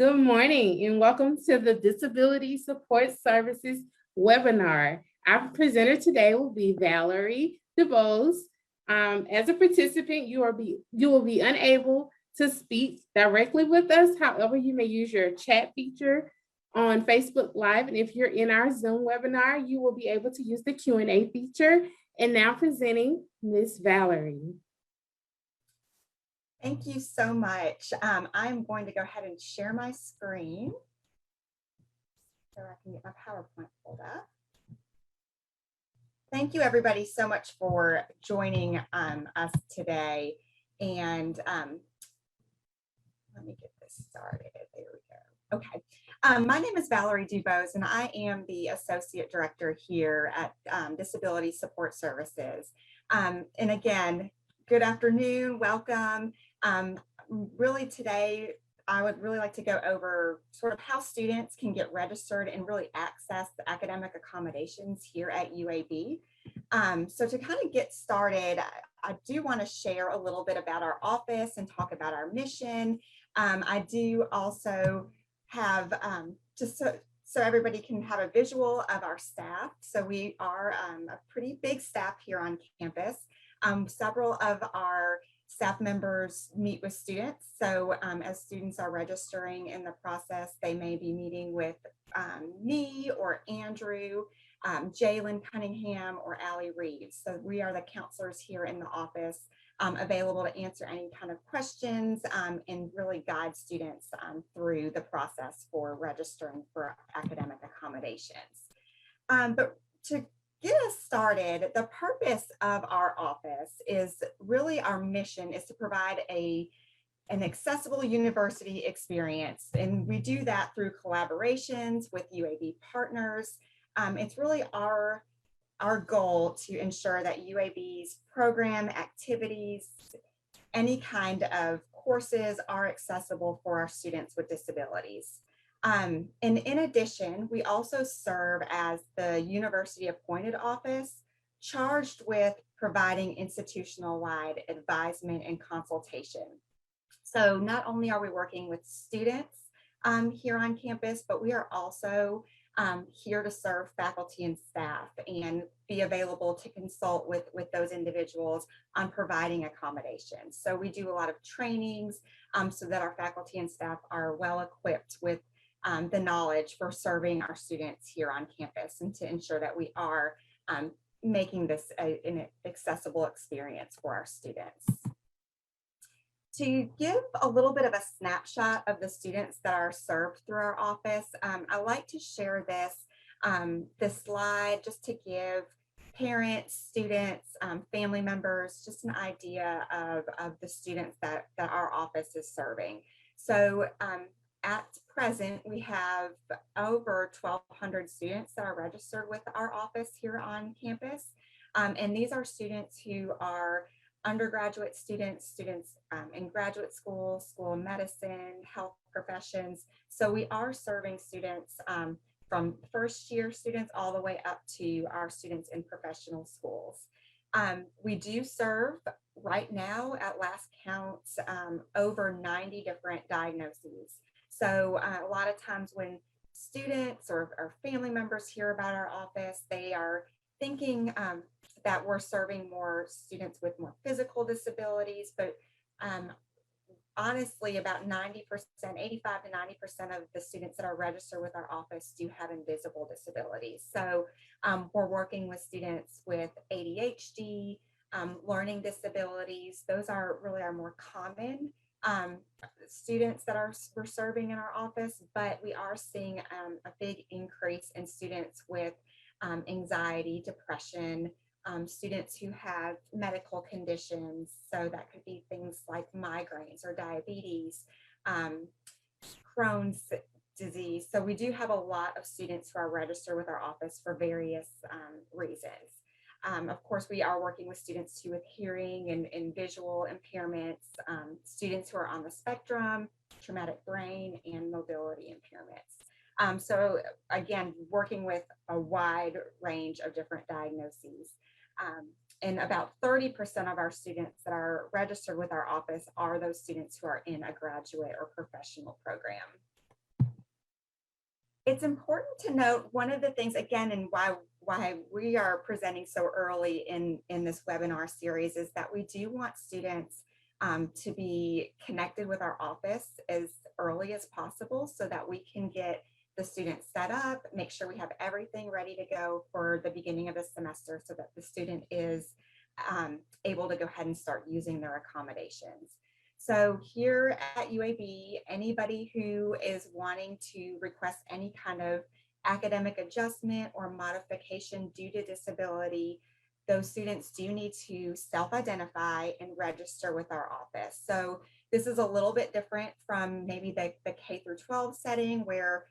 Good morning and welcome to the Disability Support Services webinar. Our presenter today will be Valerie DeBose. As a participant, you will be unable to speak directly with us. However, you may use your chat feature on Facebook Live. And if you're in our Zoom webinar, you will be able to use the Q&A feature. And now presenting Ms. Valerie. Thank you so much. I'm going to go ahead and share my screen so I can get my PowerPoint pulled up. Thank you everybody so much for joining us today. And let me get this started. There we go. Okay. My name is Valerie DeBose and I am the Associate Director here at Disability Support Services. And again, good afternoon, welcome. Really today, I would really like to go over sort of how students can get registered and really access the academic accommodations here at UAB. So to kind of get started, I do want to share a little bit about our office and talk about our mission. I do also have, just so everybody can have a visual of our staff. So we are a pretty big staff here on campus. Several of our staff members meet with students. So as students are registering in the process, they may be meeting with me or Andrew, Jalen Cunningham, or Allie Reeves. So we are the counselors here in the office, available to answer any kind of questions and really guide students through the process for registering for academic accommodations. But to get us started, the purpose of our office is really, our mission is to provide an accessible university experience. And we do that through collaborations with UAB partners. It's really our goal to ensure that UAB's program, activities, any kind of courses are accessible for our students with disabilities. And in addition, we also serve as the university appointed office charged with providing institutional-wide advisement and consultation. So not only are we working with students here on campus, but we are also here to serve faculty and staff and be available to consult with those individuals on providing accommodations. So we do a lot of trainings so that our faculty and staff are well equipped with the knowledge for serving our students here on campus and to ensure that we are making this an accessible experience for our students. To give a little bit of a snapshot of the students that are served through our office, I like to share this slide just to give parents, students, family members, just an idea of the students that our office is serving. So at present, we have over 1,200 students that are registered with our office here on campus. And these are students who are undergraduate students in graduate school, school of medicine, health professions. So we are serving students from first year students all the way up to our students in professional schools. We do serve right now at last count over 90 different diagnoses. So a lot of times when students or family members hear about our office, they are thinking that we're serving more students with more physical disabilities, but honestly, about 90%, 85 to 90% of the students that are registered with our office do have invisible disabilities. So we're working with students with ADHD, learning disabilities. Those are really our more common students that we're serving in our office, but we are seeing a big increase in students with anxiety, depression, students who have medical conditions. So that could be things like migraines or diabetes, Crohn's disease. So we do have a lot of students who are registered with our office for various reasons. Of course, we are working with students too with hearing and visual impairments, students who are on the spectrum, traumatic brain, and mobility impairments. So again, working with a wide range of different diagnoses. And about 30% of our students that are registered with our office are those students who are in a graduate or professional program. It's important to note one of the things again, and why we are presenting so early in this webinar series is that we do want students to be connected with our office as early as possible so that we can get the student set up, make sure we have everything ready to go for the beginning of the semester so that the student is able to go ahead and start using their accommodations. So here at UAB, anybody who is wanting to request any kind of academic adjustment or modification due to disability, those students do need to self-identify and register with our office. So this is a little bit different from maybe the K through 12 setting where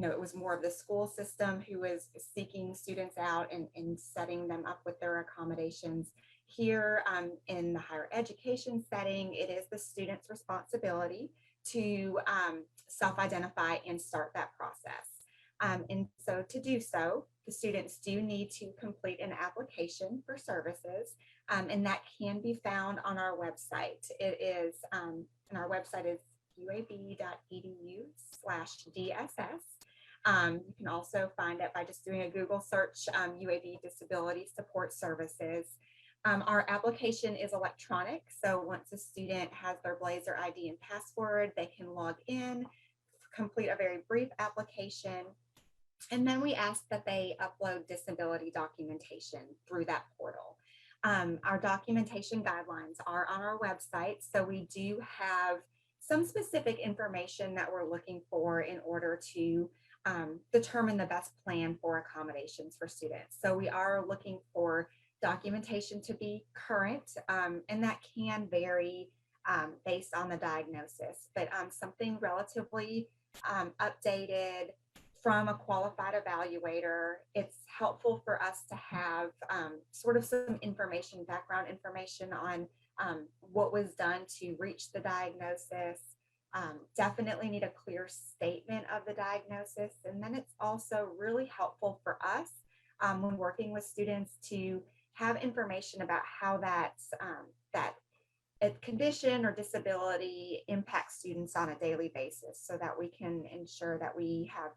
it was more of the school system who was seeking students out and setting them up with their accommodations. Here in the higher education setting, it is the student's responsibility to self-identify and start that process. And so to do so, the students do need to complete an application for services, and that can be found on our website. It is, and our website is uab.edu/DSS. You can also find it by just doing a Google search, UAB Disability Support Services. Our application is electronic, so once a student has their Blazer ID and password, they can log in, complete a very brief application, and then we ask that they upload disability documentation through that portal. Our documentation guidelines are on our website, so we do have some specific information that we're looking for in order to determine the best plan for accommodations for students. So we are looking for documentation to be current, and that can vary based on the diagnosis, but something relatively updated from a qualified evaluator. It's helpful for us to have sort of some information, background information on what was done to reach the diagnosis. Definitely need a clear statement of the diagnosis. And then it's also really helpful for us when working with students to have information about how that a condition or disability impacts students on a daily basis so that we can ensure that we have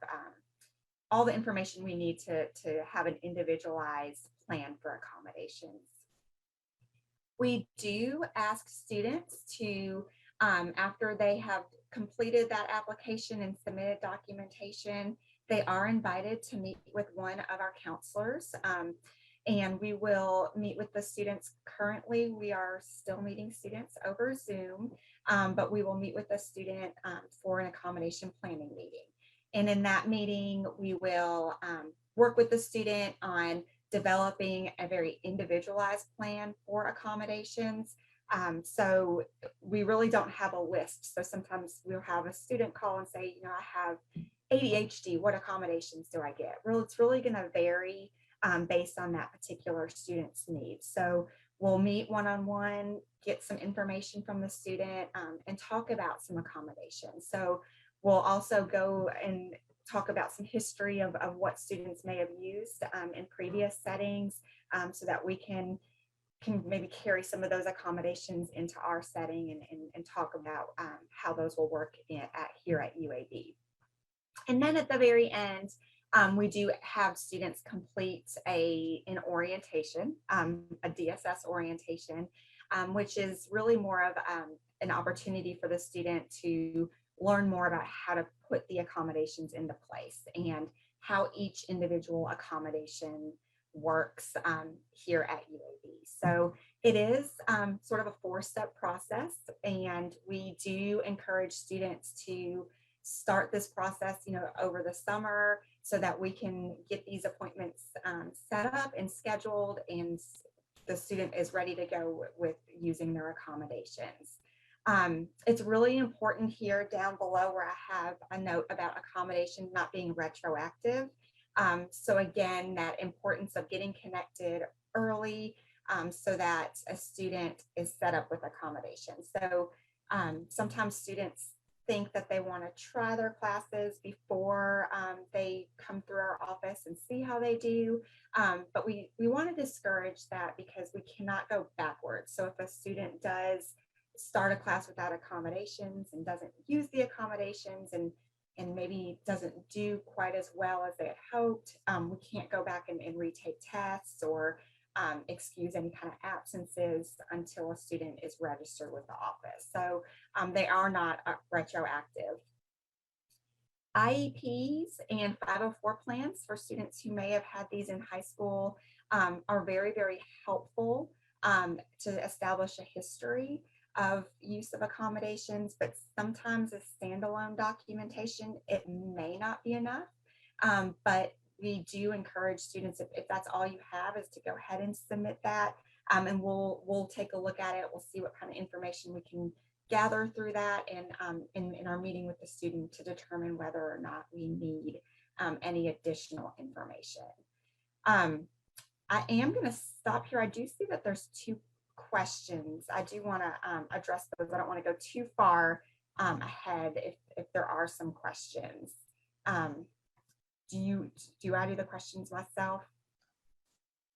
all the information we need to have an individualized plan for accommodations. We do ask students to, after they have completed that application and submitted documentation, they are invited to meet with one of our counselors. And we will meet with the students. Currently, we are still meeting students over Zoom, but we will meet with the student for an accommodation planning meeting. And in that meeting, we will work with the student on developing a very individualized plan for accommodations. So we really don't have a list. So sometimes we'll have a student call and say, I have ADHD, what accommodations do I get? Well, it's really going to vary based on that particular student's needs. So we'll meet one-on-one, get some information from the student, and talk about some accommodations. So we'll also go and talk about some history of what students may have used in previous settings so that we can maybe carry some of those accommodations into our setting and talk about how those will work here at UAB. And then at the very end, we do have students complete an orientation, a DSS orientation, which is really more of an opportunity for the student to learn more about how to put the accommodations into place and how each individual accommodation works here at UAB. So it is sort of a 4-step process, and we do encourage students to start this process, over the summer so that we can get these appointments set up and scheduled and the student is ready to go with using their accommodations. It's really important here down below where I have a note about accommodations not being retroactive. So again, that importance of getting connected early so that a student is set up with accommodations. So sometimes students think that they want to try their classes before they come through our office and see how they do. But we want to discourage that because we cannot go backwards. So if a student does start a class without accommodations and doesn't use the accommodations and and maybe doesn't do quite as well as they had hoped, we can't go back and retake tests or excuse any kind of absences until a student is registered with the office. So they are not retroactive. IEPs and 504 plans for students who may have had these in high school are very, very helpful to establish a history of use of accommodations, but sometimes a standalone documentation, it may not be enough. But we do encourage students, if that's all you have, is to go ahead and submit that. And we'll take a look at it. We'll see what kind of information we can gather through that, and in our meeting with the student to determine whether or not we need any additional information. I am going to stop here. I do see that there's 2 questions. I do want to address those. I don't want to go too far ahead if there are some questions. Do I do the questions myself?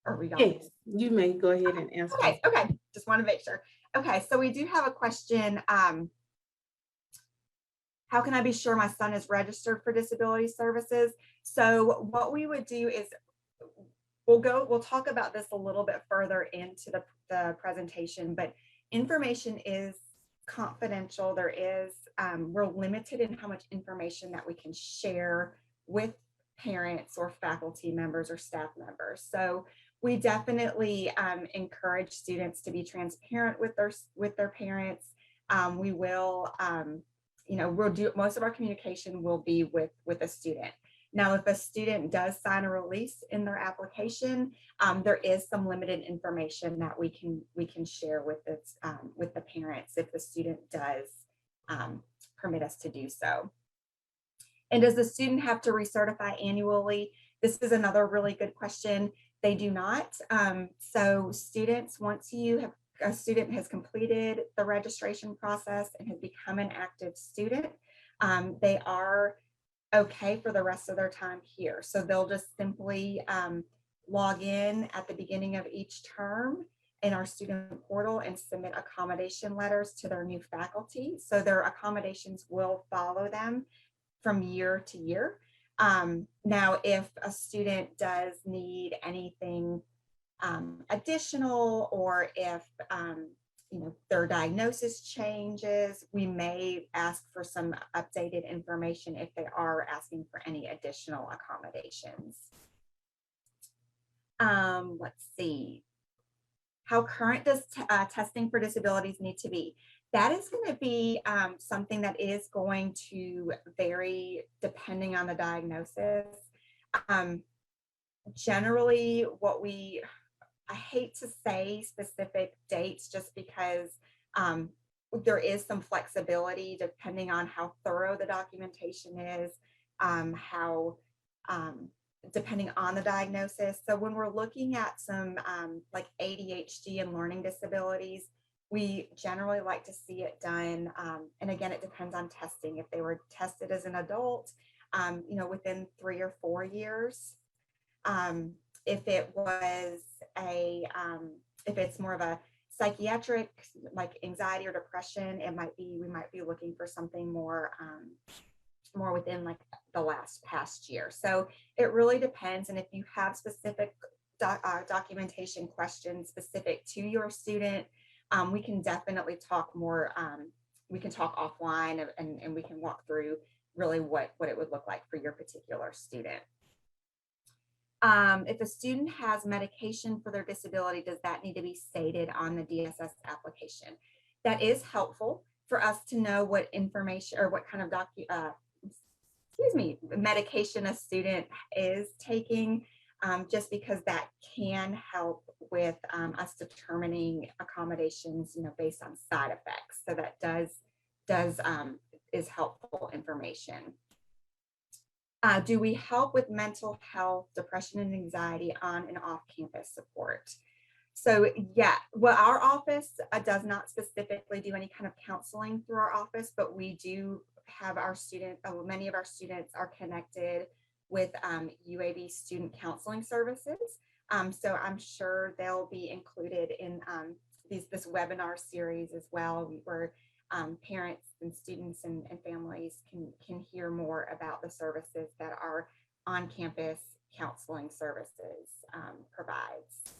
Or we don't? Yes, you may go ahead and answer. Okay. Just want to make sure. Okay, so we do have a question. How can I be sure my son is registered for disability services? So what we would do is we'll talk about this a little bit further into the presentation, but information is confidential. We're limited in how much information that we can share with parents or faculty members or staff members. So we definitely encourage students to be transparent with their parents. We will, we'll do most of our communication will be with a student. Now, if a student does sign a release in their application, there is some limited information that we can share with the parents if the student does permit us to do so. And does the student have to recertify annually? This is another really good question. They do not. So students, once a student has completed the registration process and has become an active student, they are okay for the rest of their time here. So they'll just simply log in at the beginning of each term in our student portal and submit accommodation letters to their new faculty. So their accommodations will follow them from year to year. Now, if a student does need anything additional, or if their diagnosis changes, we may ask for some updated information if they are asking for any additional accommodations. Let's see. How current does testing for disabilities need to be? That is going to be something that is going to vary depending on the diagnosis. Generally, I hate to say specific dates just because there is some flexibility depending on how thorough the documentation is, depending on the diagnosis. So when we're looking at some like ADHD and learning disabilities, we generally like to see it done. And again, it depends on testing. If they were tested as an adult, within 3 or 4 years. If it was if it's more of a psychiatric, like anxiety or depression, we might be looking for something more within like the past year. So it really depends. And if you have specific documentation questions specific to your student, we can definitely talk more. We can talk offline and we can walk through really what it would look like for your particular student. If a student has medication for their disability, does that need to be stated on the DSS application? That is helpful for us to know what information or what kind of medication a student is taking, just because that can help with us determining accommodations, based on side effects. So that is helpful information. Do we help with mental health, depression, and anxiety on and off campus support? So yeah, well, our office does not specifically do any kind of counseling through our office, but we do have many of our students are connected with UAB student counseling services. So I'm sure they'll be included in this webinar series as well. We're parents and students and families can hear more about the services that our on-campus counseling services provides.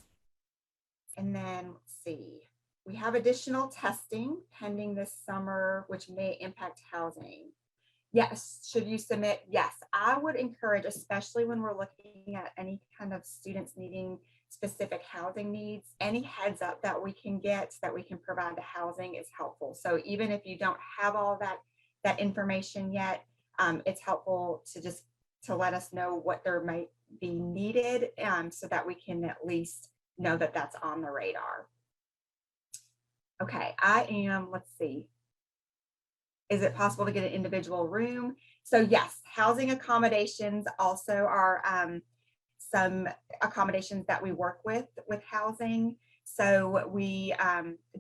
And then let's see, we have additional testing pending this summer, which may impact housing. Yes, should you submit? Yes, I would encourage, especially when we're looking at any kind of students needing specific housing needs, any heads up that we can get that we can provide to housing is helpful. So even if you don't have all that information yet, it's helpful to just to let us know what there might be needed, so that we can at least know that that's on the radar. Okay, let's see. Is it possible to get an individual room? So yes, housing accommodations also are some accommodations that we work with housing. So we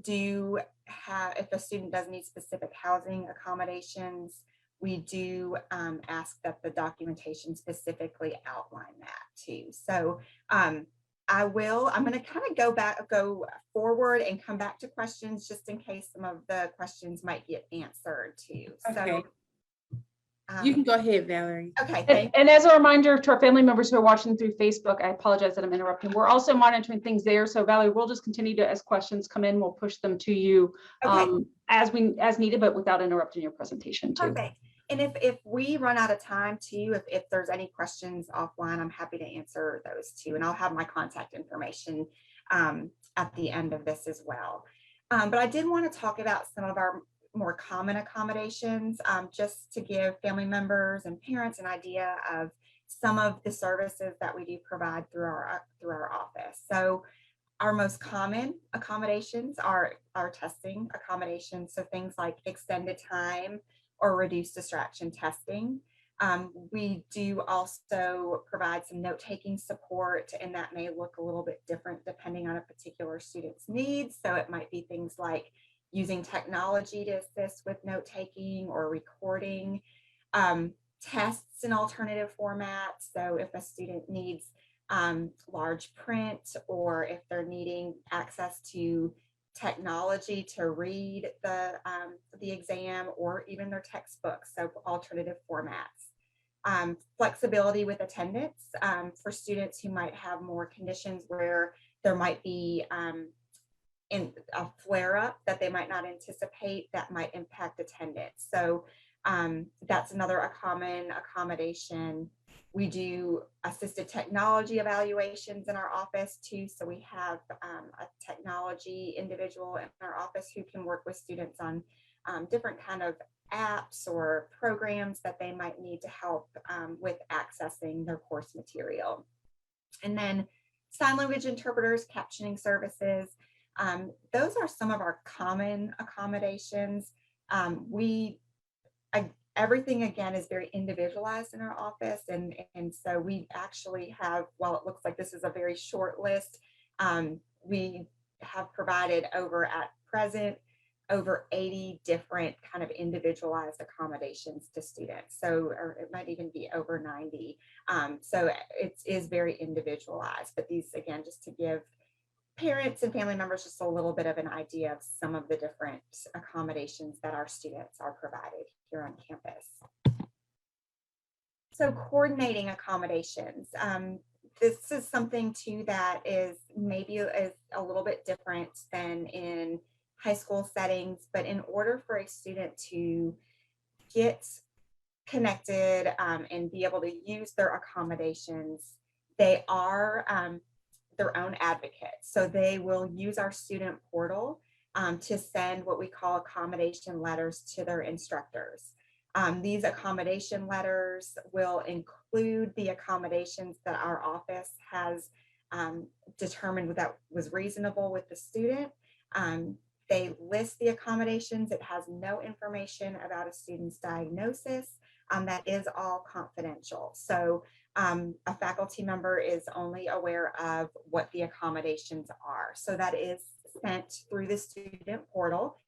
do have, if a student does need specific housing accommodations, we do ask that the documentation specifically outline that too. So I'm going to kind of go forward and come back to questions just in case some of the questions might get answered too. Okay. So You can go ahead, Valerie. okay. And as a reminder to our family members who are watching through Facebook, I apologize that I'm interrupting. We're also monitoring things there. So Valerie, we'll just continue to, as questions come in, we'll push them to you as needed, but without interrupting your presentation too. Perfect. And if we run out of time too, if there's any questions offline, I'm happy to answer those too. And I'll have my contact information at the end of this as well. But I did want to talk about some of our more common accommodations, just to give family members and parents an idea of some of the services that we do provide through our office. So our most common accommodations are our testing accommodations. So things like extended time or reduced distraction testing. We do also provide some note-taking support, and that may look a little bit different depending on a particular student's needs. So it might be things like using technology to assist with note-taking or recording, tests in alternative formats. So if a student needs large print, or if they're needing access to technology to read the exam, or even their textbooks, so alternative formats. Flexibility with attendance for students who might have more conditions where there might be in a flare-up that they might not anticipate that might impact attendance. So that's another common accommodation. We do assisted technology evaluations in our office too. So we have a technology individual in our office who can work with students on different kind of apps or programs that they might need to help with accessing their course material. And then sign language interpreters, captioning services. Those are some of our common accommodations. Everything again is very individualized in our office, and so we actually have, while it looks like this is a very short list, we have provided at present over 80 different kind of individualized accommodations to students. So, or it might even be over 90. So it is very individualized, but these again, just to give parents and family members just a little bit of an idea of some of the different accommodations that our students are provided here on campus. So coordinating accommodations. This is something too that is maybe a little bit different than in high school settings, but in order for a student to get connected and be able to use their accommodations, they are their own advocates. So they will use our student portal to send what we call accommodation letters to their instructors. These accommodation letters will include the accommodations that our office has determined that was reasonable with the student. They list the accommodations. It has no information about a student's diagnosis. That is all confidential. So a faculty member is only aware of what the accommodations are. So that is sent through the student portal.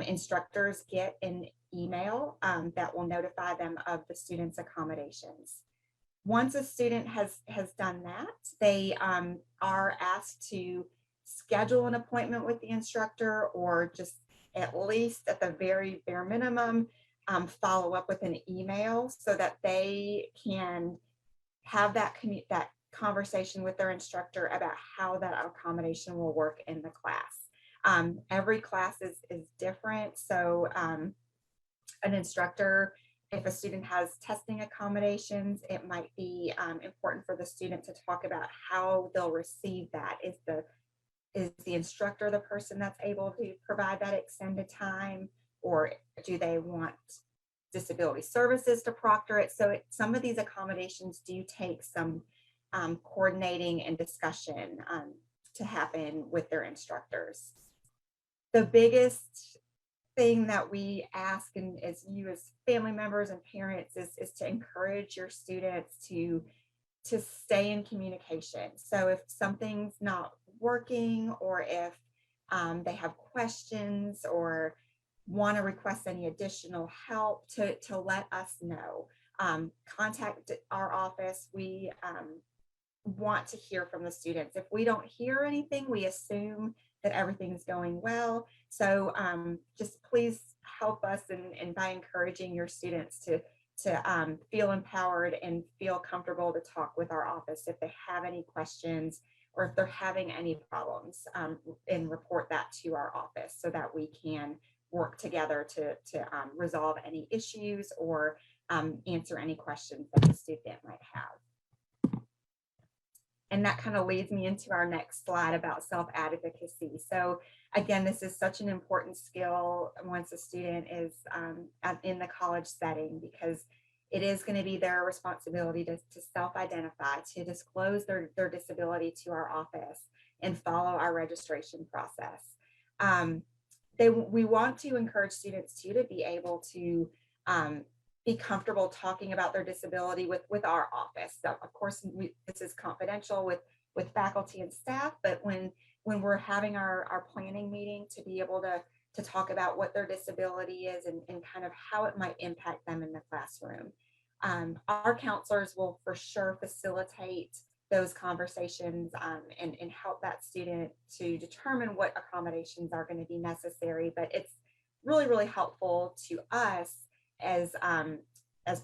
Instructors get an email that will notify them of the student's accommodations. Once a student has done that, they are asked to schedule an appointment with the instructor, or just at least at the very bare minimum, follow up with an email so that they can have that conversation with their instructor about how that accommodation will work in the class. Every class is different. So an instructor, if a student has testing accommodations, it might be important for the student to talk about how they'll receive that. Is the instructor the person that's able to provide that extended time, or do they want disability services to proctor it? So some of these accommodations do take some coordinating and discussion to happen with their instructors. The biggest thing that we ask, and as you as family members and parents, is to encourage your students to stay in communication. So if something's not working, or if they have questions or want to request any additional help, to let us know. Contact our office. We want to hear from the students. If we don't hear anything, we assume that everything's going well. So just please help us and by encouraging your students to feel empowered and feel comfortable to talk with our office if they have any questions, or if they're having any problems, and report that to our office so that we can work together to resolve any issues or answer any questions that the student might have. And that kind of leads me into our next slide about self-advocacy. So again, this is such an important skill once a student is in the college setting, because it is going to be their responsibility to self-identify, to disclose their disability to our office, and follow our registration process. We want to encourage students too to be able to be comfortable talking about their disability with our office. So of course, this is confidential with faculty and staff, but when we're having our planning meeting, to be able to talk about what their disability is and kind of how it might impact them in the classroom. Our counselors will for sure facilitate those conversations and help that student to determine what accommodations are going to be necessary. But it's really, really helpful to us as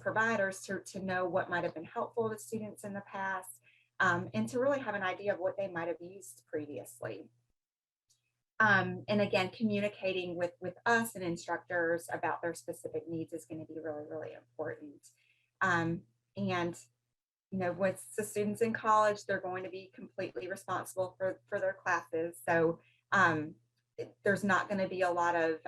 providers to know what might have been helpful to students in the past, and to really have an idea of what they might have used previously. And again, communicating with us and instructors about their specific needs is going to be really, really important. And you know, with the students in college, they're going to be completely responsible for their classes. So there's not going to be a lot of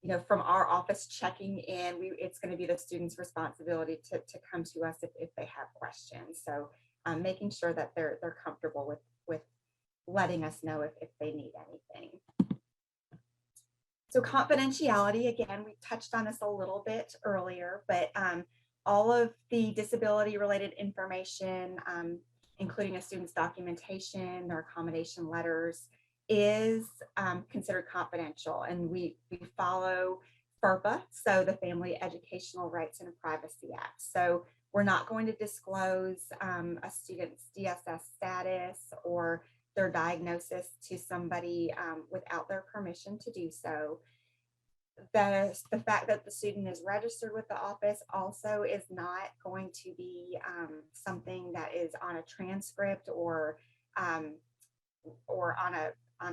you know, from our office checking in. It's going to be the student's responsibility to come to us if they have questions. So making sure that they're comfortable with letting us know if they need anything. So confidentiality, again, we touched on this a little bit earlier, but all of the disability related information, including a student's documentation, their accommodation letters, is considered confidential, and we follow FERPA, so the Family Educational Rights and Privacy Act. So we're not going to disclose a student's DSS status or their diagnosis to somebody without their permission to do so. The fact that the student is registered with the office also is not going to be something that is on a transcript or on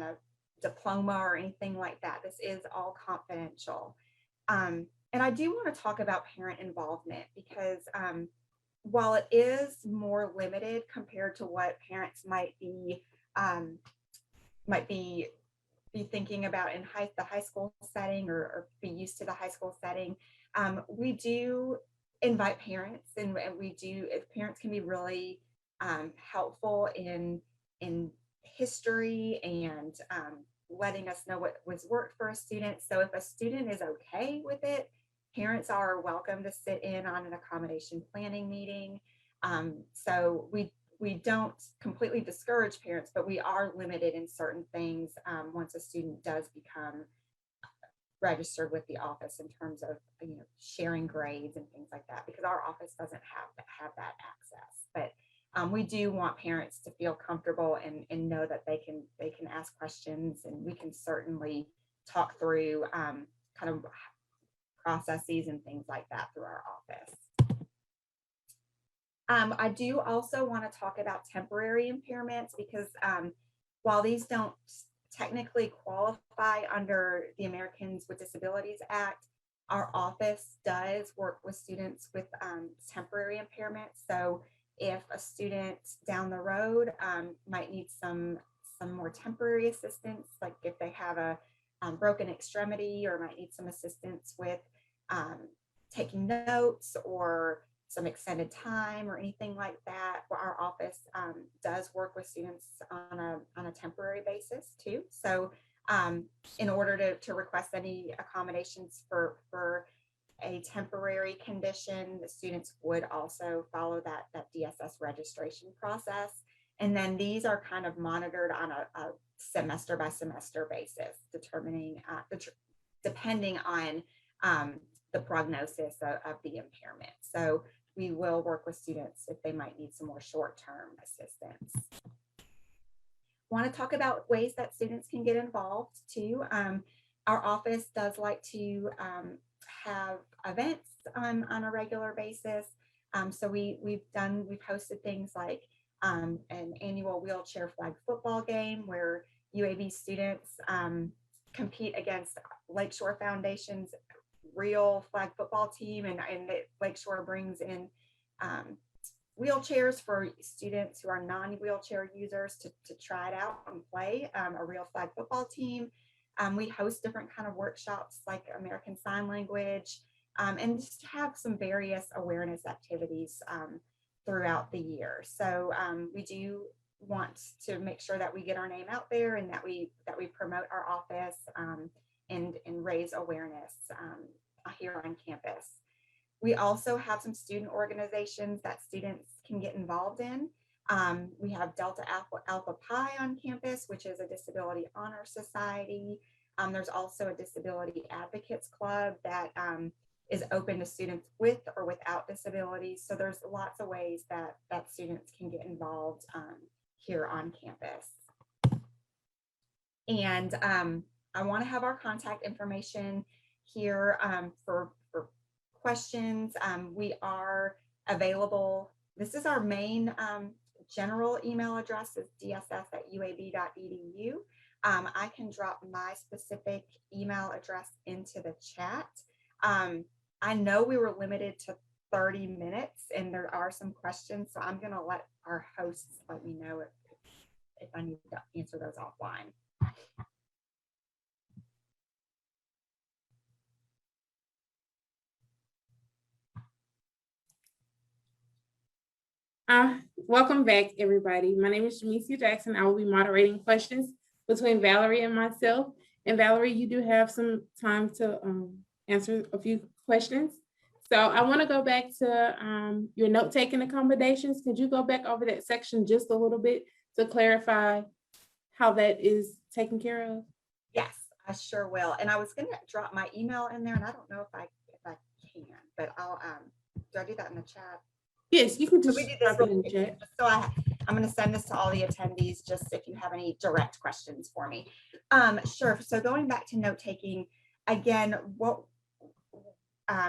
a diploma or anything like that. This is all confidential. And I do want to talk about parent involvement, because while it is more limited compared to what parents might be thinking about in the high school setting, or be used to the high school setting, we do invite parents, and parents can be really helpful in history and letting us know what was worked for a student. So if a student is okay with it, parents are welcome to sit in on an accommodation planning meeting. So we don't completely discourage parents, but we are limited in certain things once a student does become registered with the office, in terms of, you know, sharing grades and things like that, because our office doesn't have that access. But we do want parents to feel comfortable and know that they can ask questions, and we can certainly talk through kind of processes and things like that through our office. I do also want to talk about temporary impairments because while these don't technically qualify under the Americans with Disabilities Act, our office does work with students with temporary impairments. So if a student down the road might need some more temporary assistance, like if they have a broken extremity or might need some assistance with taking notes or some extended time or anything like that, our office does work with students on a temporary basis too. So in order to request any accommodations for a temporary condition, the students would also follow that DSS registration process. And then these are kind of monitored on a semester by semester basis, determining depending on the prognosis of the impairment. So we will work with students if they might need some more short-term assistance. Want to talk about ways that students can get involved too. Our office does like to have events on a regular basis. So we've hosted things like an annual wheelchair flag football game where UAB students compete against Lakeshore Foundation's real flag football team, and Lakeshore brings in wheelchairs for students who are non-wheelchair users to try it out and play a real flag football team. We host different kind of workshops like American Sign Language, and just have some various awareness activities throughout the year. So we do want to make sure that we get our name out there and that we promote our office and raise awareness here on campus. We also have some student organizations that students can get involved in. We have Delta Alpha Pi on campus, which is a disability honor society. There's also a disability advocates club that is open to students with or without disabilities. So there's lots of ways that students can get involved here on campus. And I want to have our contact information here for questions. We are available. This is our main general email address is dss@uab.edu. I can drop my specific email address into the chat. I know we were limited to 30 minutes and there are some questions, so I'm going to let our hosts let me know if I need to answer those offline. Welcome back, everybody. My name is Jamesia Jackson. I will be moderating questions between Valerie and myself. And Valerie, you do have some time to answer a few questions. So I want to go back to your note-taking accommodations. Could you go back over that section just a little bit to clarify how that is taken care of? Yes, I sure will. And I was going to drop my email in there, and I don't know if I can, but I'll do I do that in the chat? Yes, you can just we do this drop it in the chat. So I'm going to send this to all the attendees just if you have any direct questions for me. Sure. So going back to note taking, again,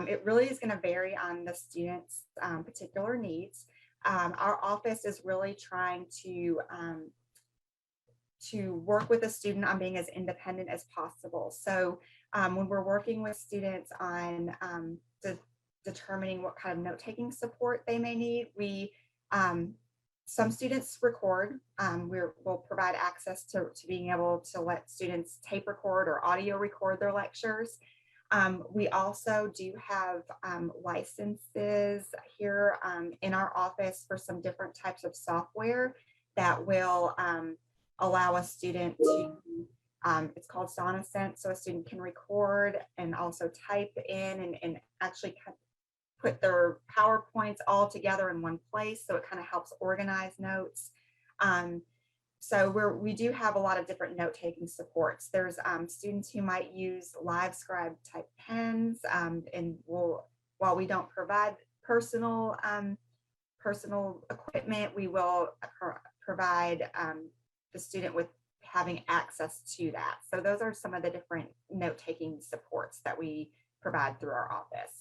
it really is going to vary on the student's particular needs. Our office is really trying to work with a student on being as independent as possible. So when we're working with students on determining what kind of note-taking support they may need, some students record. We'll provide access to being able to let students tape record or audio record their lectures. We also do have licenses here in our office for some different types of software that will allow a student to, it's called SonoSense, so a student can record and also type in and actually put their PowerPoints all together in one place. So it kind of helps organize notes. So we do have a lot of different note-taking supports. There's students who might use LiveScribe type pens, and while we don't provide personal equipment, we will provide the student with having access to that. So those are some of the different note-taking supports that we provide through our office.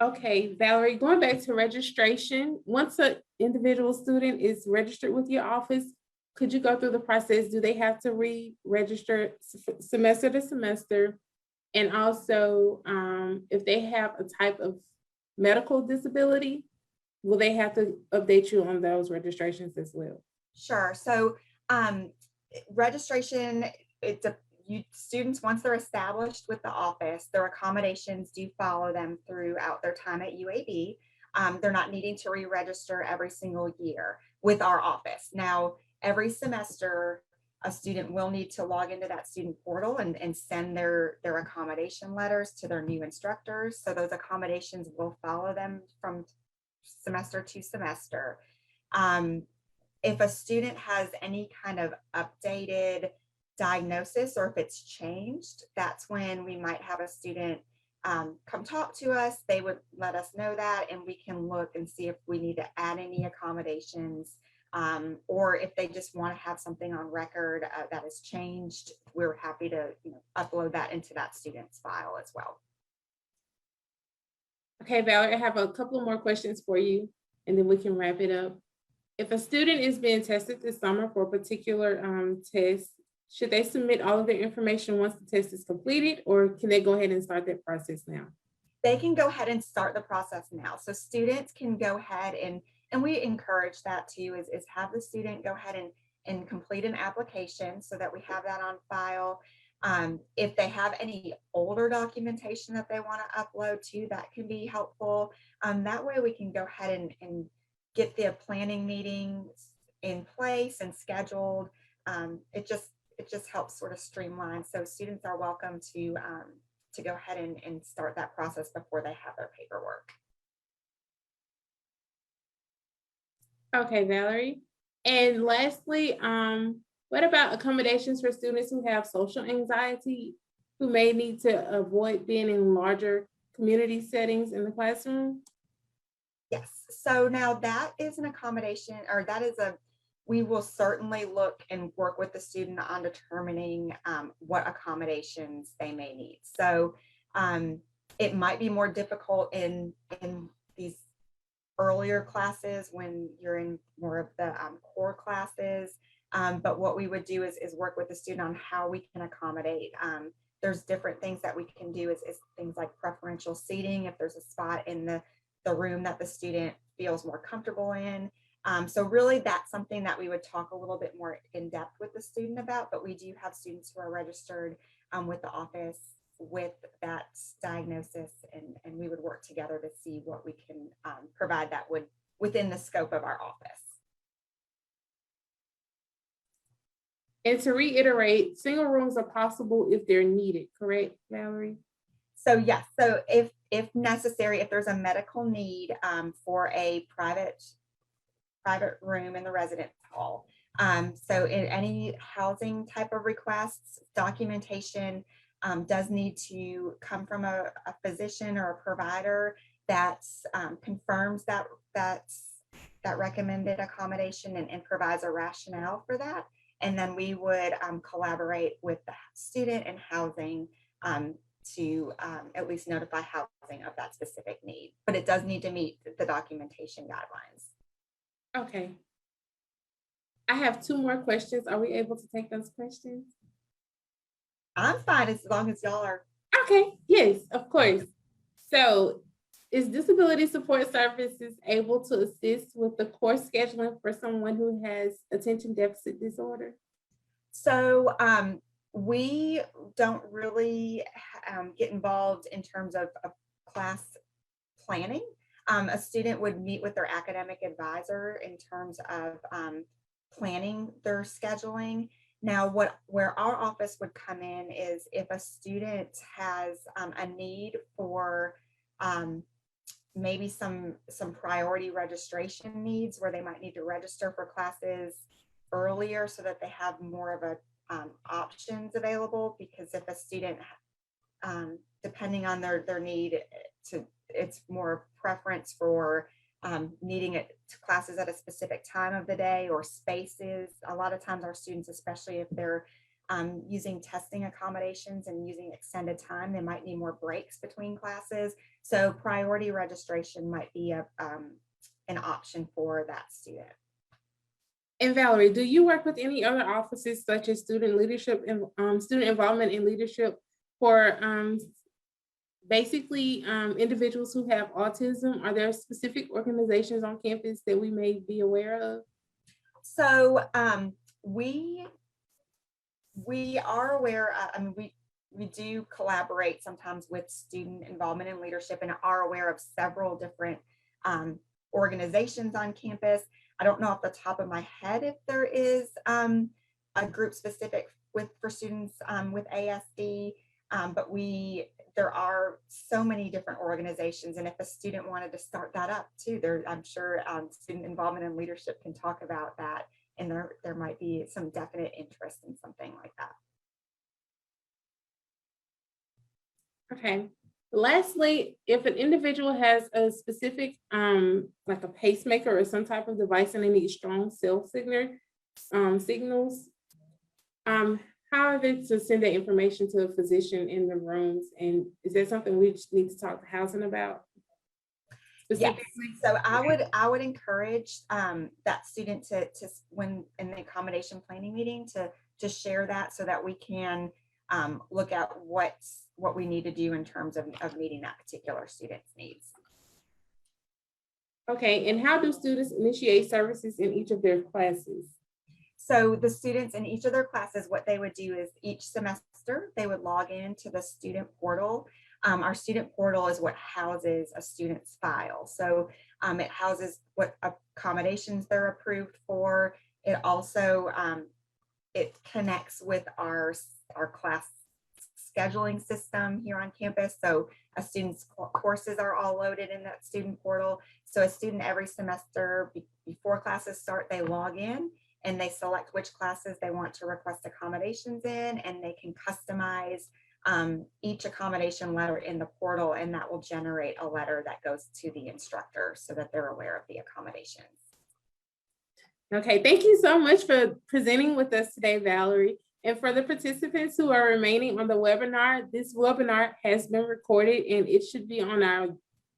Okay, Valerie, going back to registration, once an individual student is registered with your office, could you go through the process? Do they have to re-register semester to semester? And also, if they have a type of medical disability, will they have to update you on those registrations as well? Sure. So registration, students, once they're established with the office, their accommodations do follow them throughout their time at UAB. They're not needing to re-register every single year with our office. Now, every semester, a student will need to log into that student portal and send their accommodation letters to their new instructors. So those accommodations will follow them from semester to semester. If a student has any kind of updated diagnosis, or if it's changed, that's when we might have a student come talk to us. They would let us know that, and we can look and see if we need to add any accommodations, or if they just want to have something on record that has changed. We're happy to upload that into that student's file as well. Okay, Valerie, I have a couple more questions for you, and then we can wrap it up. If a student is being tested this summer for a particular test, should they submit all of their information once the test is completed, or can they go ahead and start that process now? They can go ahead and start the process now. So students can go ahead and we encourage that too, is have the student go ahead and complete an application so that we have that on file. If they have any older documentation that they want to upload too, that can be helpful. That way we can go ahead and get the planning meetings in place and scheduled. It just helps sort of streamline. So students are welcome to go ahead and start that process before they have their paperwork. Okay, Valerie. And lastly, what about accommodations for students who have social anxiety, who may need to avoid being in larger community settings in the classroom? Yes. So now that is an accommodation, or we will certainly look and work with the student on determining what accommodations they may need. So it might be more difficult in these earlier classes when you're in more of the core classes. But what we would do is work with the student on how we can accommodate. There's different things that we can do is things like preferential seating if there's a spot in the room that the student feels more comfortable in. So really that's something that we would talk a little bit more in depth with the student about, but we do have students who are registered with the office with that diagnosis, and we would work together to see what we can provide that would within the scope of our office. And to reiterate, single rooms are possible if they're needed, correct, Valerie? So yes, so if necessary, if there's a medical need for a private room in the residence hall. So in any housing type of requests, documentation does need to come from a physician or a provider that confirms that recommended accommodation and provides a rationale for that. And then we would collaborate with the student and housing to at least notify housing of that specific need. But it does need to meet the documentation guidelines. Okay. I have 2 more questions. Are we able to take those questions? I'm fine as long as y'all are. Okay, yes, of course. So is Disability Support Services able to assist with the course scheduling for someone who has attention deficit disorder? So we don't really get involved in terms of class planning. A student would meet with their academic advisor in terms of planning their scheduling. Now, where our office would come in is if a student has a need for maybe some priority registration needs where they might need to register for classes earlier so that they have more of a options available, because if a student depending on their need it's more preference for needing it to classes at a specific time of the day or spaces. A lot of times our students, especially if they're using testing accommodations and using extended time. They might need more breaks between classes. So priority registration might be an option for that student. And Valerie, do you work with any other offices such as student leadership and student involvement in leadership for basically individuals who have autism? Are there specific organizations on campus that we may be aware of? So we are aware, we do collaborate sometimes with student involvement and leadership and are aware of several different organizations on campus. I don't know off the top of my head if there is a group specific for students with ASD, but there are so many different organizations, and if a student wanted to start that up too, I'm sure student involvement and leadership can talk about that, and there might be some definite interest in something like that. Okay. Lastly, if an individual has a specific, like a pacemaker or some type of device and they need strong signals, how are they to send that information to a physician in the rooms? And is that something we just need to talk to housing about? Yes. So I would encourage that student to when in the accommodation planning meeting to share that so that we can look at what we need to do in terms of meeting that particular student's needs. Okay, and how do students initiate services in each of their classes? So the students in each of their classes, what they would do is each semester, they would log into the student portal. Our student portal is what houses a student's file. So it houses what accommodations they're approved for. It also, it connects with our class scheduling system here on campus. So a student's courses are all loaded in that student portal. So a student every semester before classes start, they log in and they select which classes they want to request accommodations in, and they can customize each accommodation letter in the portal, and that will generate a letter that goes to the instructor so that they're aware of the accommodations. Okay, thank you so much for presenting with us today, Valerie. And for the participants who are remaining on the webinar, this webinar has been recorded and it should be on our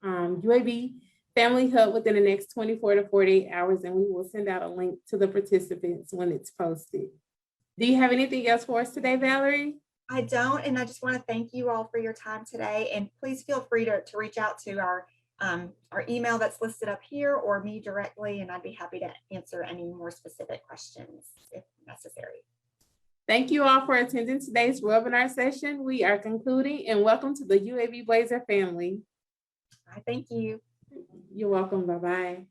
UAB Family Hub within the next 24 to 48 hours, and we will send out a link to the participants when it's posted. Do you have anything else for us today, Valerie? I don't, and I just want to thank you all for your time today, and please feel free to reach out to our email that's listed up here or me directly, and I'd be happy to answer any more specific questions if necessary. Thank you all for attending today's webinar session. We are concluding, and welcome to the UAB Blazer family. Thank you. You're welcome. Bye-bye.